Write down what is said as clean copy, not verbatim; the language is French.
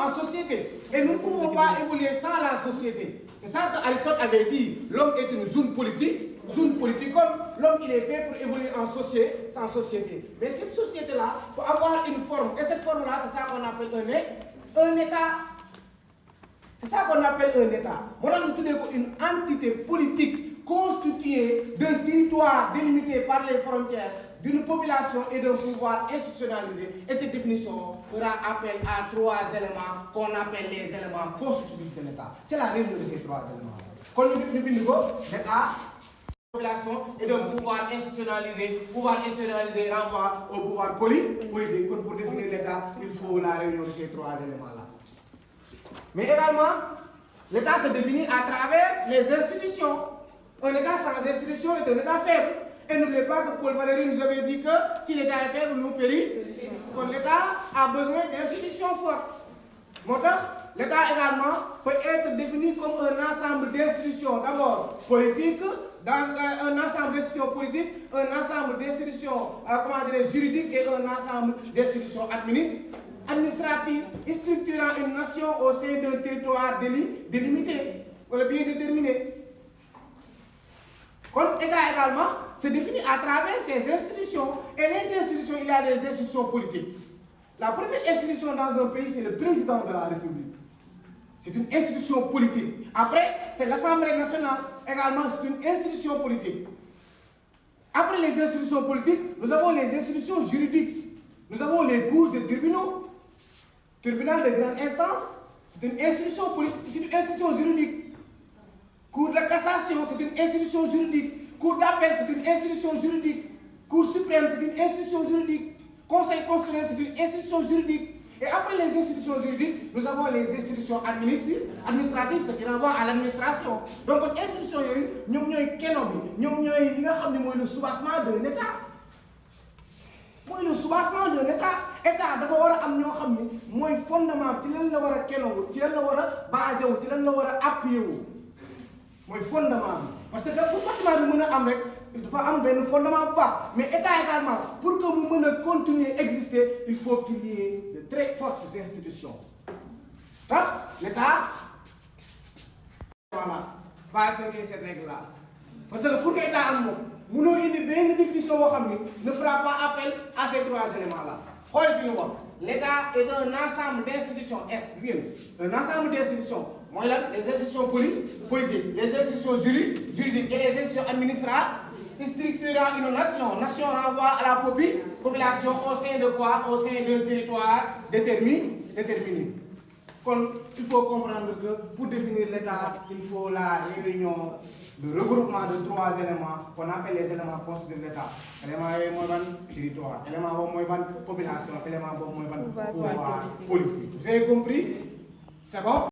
en société. Et nous ne pouvons pas évoluer sans la société. C'est ça qu'Aristote avait dit. L'homme est une zone politique, comme l'homme il est fait pour évoluer en société. Mais cette société-là, pour avoir une forme, et cette forme-là, c'est ça qu'on appelle un État. C'est ça qu'on appelle un État. Moi, nous avons une entité politique constituée d'un territoire délimité par les frontières, d'une population et d'un pouvoir institutionnalisé. Et cette définition fera appel à 3 éléments qu'on appelle les éléments constitutifs de l'État. C'est la réunion de ces 3 éléments. Quand nous définissons l'État, population et d'un pouvoir institutionnalisé. Pouvoir institutionnalisé renvoie au pouvoir politique. Pour définir l'État, il faut la réunion de ces 3 éléments-là. Mais également, l'État se définit à travers les institutions. Un État sans institution est un État faible. Et n'oubliez pas que Paul Valéry nous avait dit que si l'État est faible, nous périssons. Donc l'État a besoin d'institutions fortes. L'État également peut être défini comme un ensemble d'institutions. D'abord politiques, dans un ensemble d'institutions politiques, un ensemble d'institutions juridiques et un ensemble d'institutions administratives, structurant une nation au sein d'un territoire délimité, ou bien déterminé. Comme l'État également se définit à travers ces institutions. Et les institutions, il y a des institutions politiques. La première institution dans un pays, c'est le président de la République. C'est une institution politique. Après, c'est l'Assemblée nationale. Également, c'est une institution politique. Après les institutions politiques, nous avons les institutions juridiques. Nous avons les cours et tribunaux. Tribunal de grande instance, c'est une institution politique, c'est une institution juridique. Cour de cassation, c'est une institution juridique. Cour d'appel, c'est une institution juridique. Cour suprême, c'est une institution juridique. Conseil constitutionnel, c'est une institution juridique. Et après les institutions juridiques, nous avons les institutions administratives, ce qui renvoie à l'administration. Donc, les institutions, nous avons le soubassement d'un État. Le soubassement d'un État. L'État doit avoir un fondement, qui est basé, qui est appuyé. C'est le fondement. Parce que pour que il faut avoir un fondement pas. Mais l'État également, pour que vous puissiez continuer à exister, il faut qu'il y ait de très fortes institutions. Donc, l'État, voilà, va respecter cette règle-là. Parce que pour que l'État ait une définition ne fera pas appel à ces 3 éléments-là. L'État est un ensemble d'institutions. Un ensemble d'institutions. Les institutions politiques, les institutions juridiques et les institutions administratives structurant une nation. Nation renvoie à la population au sein de quoi? Au sein d'un territoire déterminé. Donc, il faut comprendre que pour définir l'État, il faut la réunion, le regroupement de 3 éléments qu'on appelle les éléments constitutifs de l'État. Élément territoire, élément population, élément pouvoir politique. Vous avez compris? C'est bon?